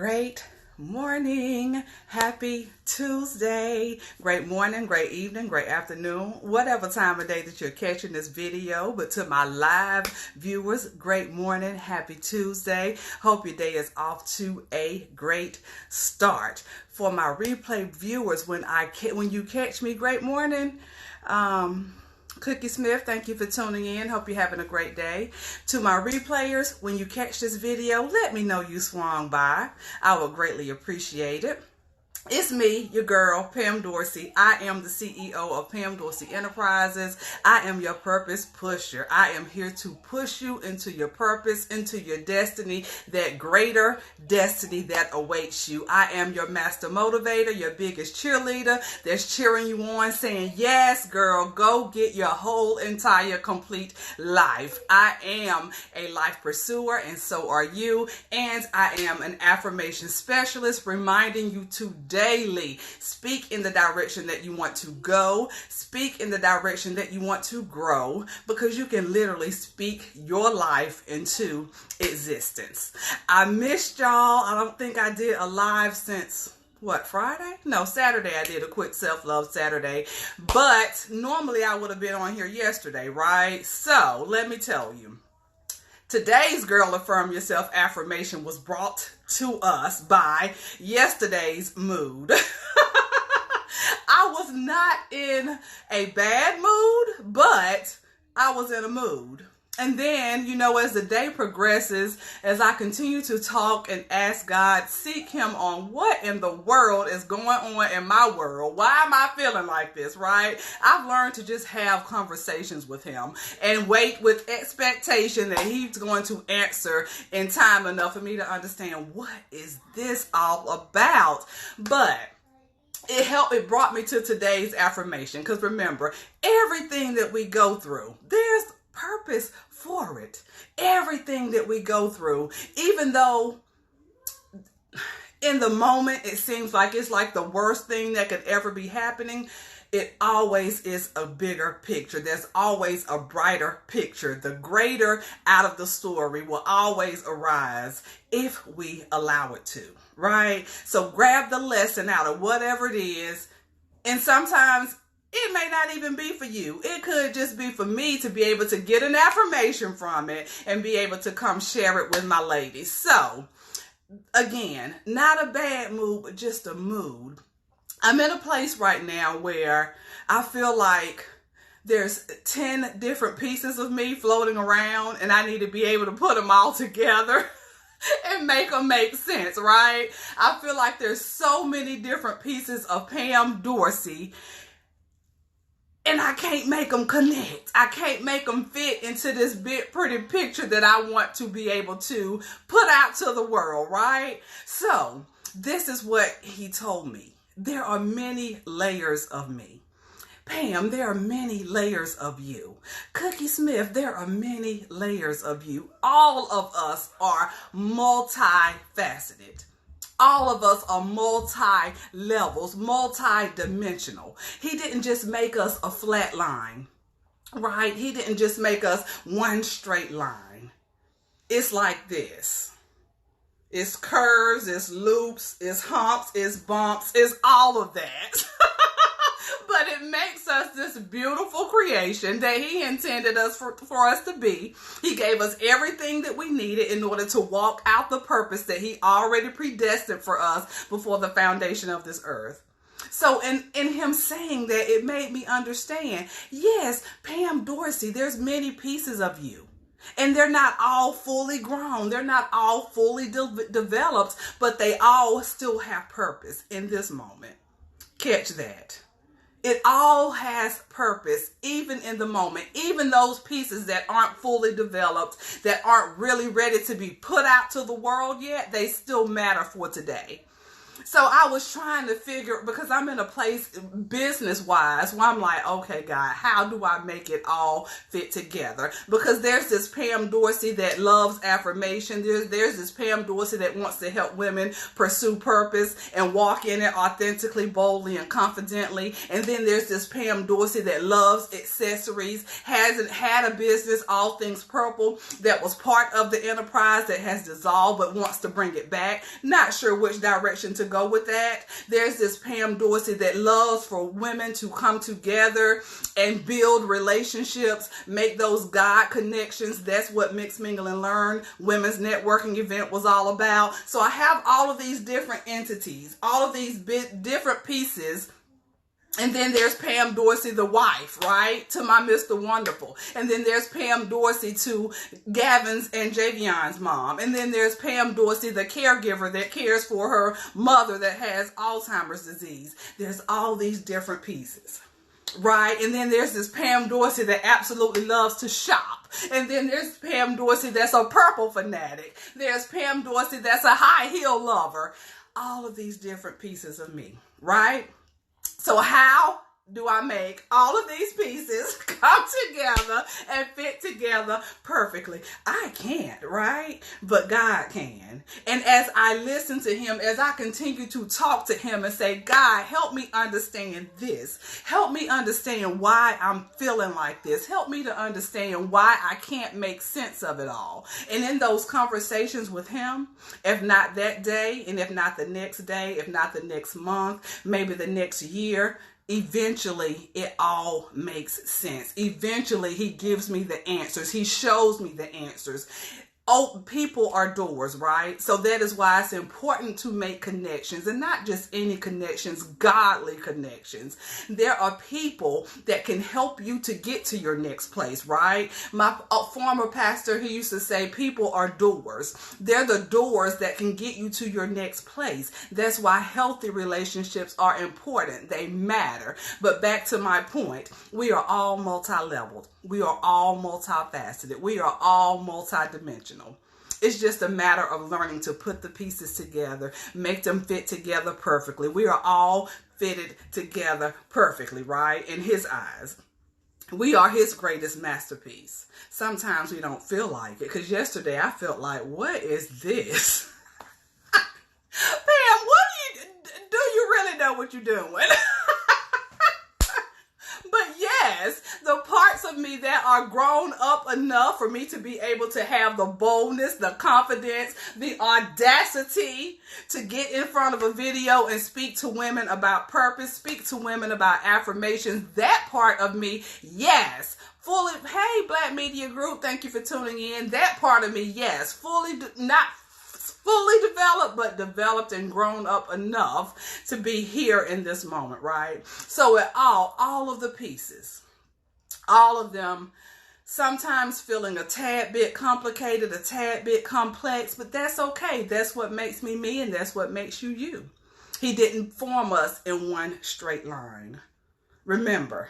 Great morning. Happy Tuesday. Great morning, great evening, great afternoon, whatever time of day that you're catching this video. But to my live viewers, great morning. Happy Tuesday. Hope your day is off to a great start. For my replay viewers, when you catch me, great morning. Cookie Smith, thank you for tuning in. Hope you're having a great day. To my replayers, when you catch this video, let me know you swung by. I would greatly appreciate it. It's me, your girl, Pam Dorsey. I am the CEO of Pam Dorsey Enterprises. I am your purpose pusher. I am here to push you into your purpose, into your destiny, that greater destiny that awaits you. I am your master motivator, your biggest cheerleader that's cheering you on, saying, yes, girl, go get your whole entire complete life. I am a life pursuer, and so are you. And I am an affirmation specialist, reminding you to daily speak in the direction that you want to go, speak in the direction that you want to grow, because you can literally speak your life into existence. I missed y'all. I don't think I did a live since Friday? No, Saturday. I did a quick self-love Saturday, but normally I would have been on here yesterday, right? So let me tell you. Today's Girl Affirm Yourself affirmation was brought to us by yesterday's mood. I was not in a bad mood, but I was in a mood. And then, as the day progresses, as I continue to talk and ask God, seek Him on what in the world is going on in my world. Why am I feeling like this, right? I've learned to just have conversations with Him and wait with expectation that He's going to answer in time enough for me to understand what is this all about. But it brought me to today's affirmation, because remember, everything that we go through, there's purpose for it. Everything that we go through, even though in the moment it seems like it's like the worst thing that could ever be happening, it always is a bigger picture. There's always a brighter picture. The greater out of the story will always arise if we allow it to, right? So grab the lesson out of whatever it is, and sometimes it may not even be for you. It could just be for me to be able to get an affirmation from it and be able to come share it with my ladies. So, again, not a bad mood, but just a mood. I'm in a place right now where I feel like there's 10 different pieces of me floating around, and I need to be able to put them all together and make them make sense, right? I feel like there's so many different pieces of Pam Dorsey, and I can't make them connect. I can't make them fit into this big, pretty picture that I want to be able to put out to the world, right? So, this is what he told me. There are many layers of me. Pam, there are many layers of you. Cookie Smith, there are many layers of you. All of us are multifaceted. All of us are multi-levels, multi-dimensional. He didn't just make us a flat line, right? He didn't just make us one straight line. It's like this. It's curves, it's loops, it's humps, it's bumps, it's all of that. But it makes us this beautiful creation that He intended us for us to be. He gave us everything that we needed in order to walk out the purpose that He already predestined for us before the foundation of this earth. So in Him saying that, it made me understand, yes, Pam Dorsey, there's many pieces of you. And they're not all fully grown. They're not all fully developed, but they all still have purpose in this moment. Catch that. It all has purpose, even in the moment. Even those pieces that aren't fully developed, that aren't really ready to be put out to the world yet, they still matter for today. So I was trying to figure, because I'm in a place business-wise where I'm like, okay, God, how do I make it all fit together? Because there's this Pam Dorsey that loves affirmation. There's this Pam Dorsey that wants to help women pursue purpose and walk in it authentically, boldly, and confidently. And then there's this Pam Dorsey that loves accessories, hasn't had a business, All Things Purple, that was part of the enterprise that has dissolved but wants to bring it back. Not sure which direction to go with that. There's this Pam Dorsey that loves for women to come together and build relationships, make those God connections. That's what Mix, Mingle, and Learn Women's Networking event was all about. So I have all of these different entities, all of these different pieces. And then there's Pam Dorsey, the wife, right, to my Mr. Wonderful. And then there's Pam Dorsey to Gavin's and Javion's mom. And then there's Pam Dorsey, the caregiver that cares for her mother that has Alzheimer's disease. There's all these different pieces, right? And then there's this Pam Dorsey that absolutely loves to shop. And then there's Pam Dorsey that's a purple fanatic. There's Pam Dorsey that's a high heel lover. All of these different pieces of me, right? So how do I make all of these pieces come together and fit together perfectly? I can't, right? But God can. And as I listen to him, as I continue to talk to him and say, God, help me understand this. Help me understand why I'm feeling like this. Help me to understand why I can't make sense of it all. And in those conversations with him, if not that day, and if not the next day, if not the next month, maybe the next year, eventually it all makes sense. Eventually he gives me the answers. He shows me the answers. Oh, people are doors, right? So that is why it's important to make connections, and not just any connections, godly connections. There are people that can help you to get to your next place, right? My former pastor, he used to say, people are doors. They're the doors that can get you to your next place. That's why healthy relationships are important. They matter. But back to my point, we are all multi-leveled. We are all multifaceted. We are all multidimensional. It's just a matter of learning to put the pieces together, make them fit together perfectly. We are all fitted together perfectly, right? In his eyes. We are his greatest masterpiece. Sometimes we don't feel like it, because yesterday I felt like, what is this? Pam, do you really know what you're doing? But yes, the parts of me that are grown up enough for me to be able to have the boldness, the confidence, the audacity to get in front of a video and speak to women about purpose, speak to women about affirmations, that part of me, yes, fully, hey, Black Media Group, thank you for tuning in. That part of me, yes, not fully developed, but developed and grown up enough to be here in this moment, right? So all of the pieces, all of them, sometimes feeling a tad bit complicated, a tad bit complex, but that's okay. That's what makes me me, and that's what makes you you. He didn't form us in one straight line. Remember,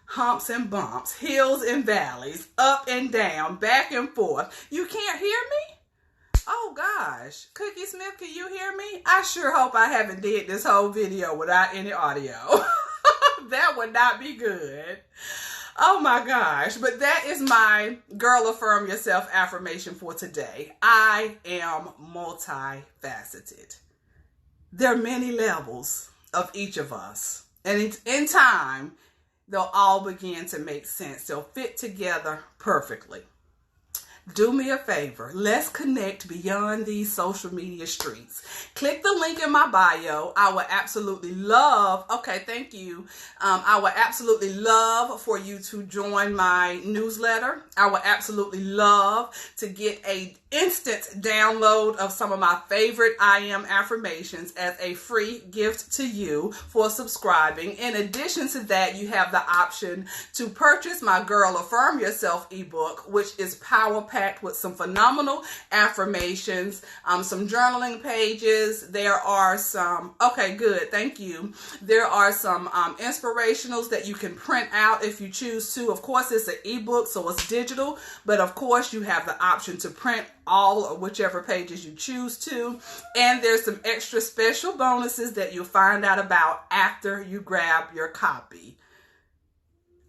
humps and bumps, hills and valleys, up and down, back and forth. You can't hear me? Oh gosh, Cookie Smith, can you hear me? I sure hope I haven't did this whole video without any audio. That would not be good. Oh my gosh, but that is my Girl Affirm Yourself affirmation for today. I am multifaceted. There are many levels of each of us, and in time, they'll all begin to make sense. They'll fit together perfectly. Do me a favor. Let's connect beyond these social media streets. Click the link in my bio. I would absolutely love, okay, thank you. I would absolutely love for you to join my newsletter. I would absolutely love to get an instant download of some of my favorite I Am affirmations as a free gift to you for subscribing. In addition to that, you have the option to purchase my Girl Affirm Yourself ebook, which is power packed packed with some phenomenal affirmations, some journaling pages. There are some, okay, good, thank you. There are some inspirationals that you can print out if you choose to. Of course, it's an ebook, so it's digital, but of course you have the option to print all or whichever pages you choose to. And there's some extra special bonuses that you'll find out about after you grab your copy.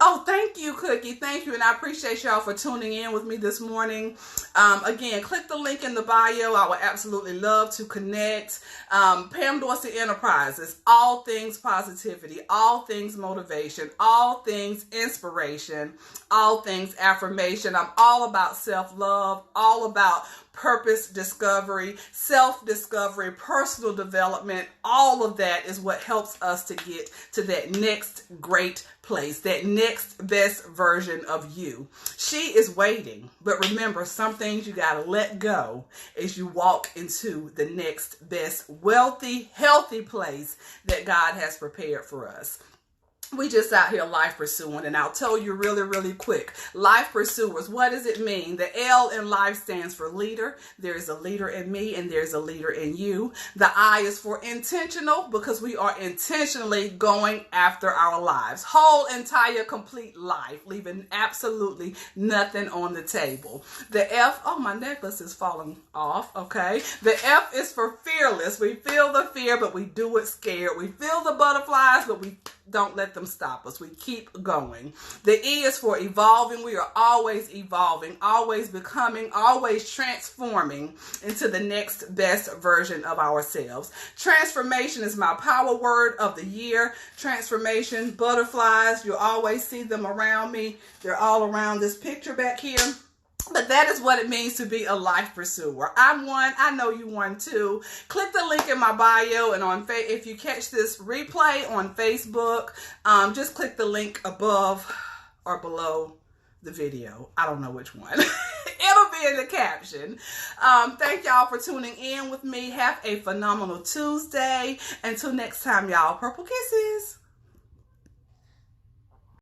Oh, thank you, Cookie. Thank you. And I appreciate y'all for tuning in with me this morning. Again, click the link in the bio. I would absolutely love to connect. Pam Dorsey Enterprises, all things positivity, all things motivation, all things inspiration, all things affirmation. I'm all about self-love, all about purpose discovery, self-discovery, personal development. All of that is what helps us to get to that next great place, that next best version of you. She is waiting, but remember, some things you got to let go as you walk into the next best wealthy, healthy place that God has prepared for us. We just out here life pursuing, and I'll tell you really, really quick. Life pursuers, what does it mean? The L in life stands for leader. There's a leader in me, and there's a leader in you. The I is for intentional, because we are intentionally going after our lives. Whole, entire, complete life, leaving absolutely nothing on the table. The F, oh, my necklace is falling off, okay. The F is for fearless. We feel the fear, but we do it scared. We feel the butterflies, but we don't let them stop us. We keep going. The E is for evolving. We are always evolving, always becoming, always transforming into the next best version of ourselves. Transformation is my power word of the year. Transformation, butterflies, you'll always see them around me. They're all around this picture back here. But that is what it means to be a life pursuer. I'm one. I know you one too. Click the link in my bio, and if you catch this replay on Facebook, just click the link above or below the video. I don't know which one. It'll be in the caption. Thank y'all for tuning in with me. Have a phenomenal Tuesday. Until next time, y'all. Purple kisses.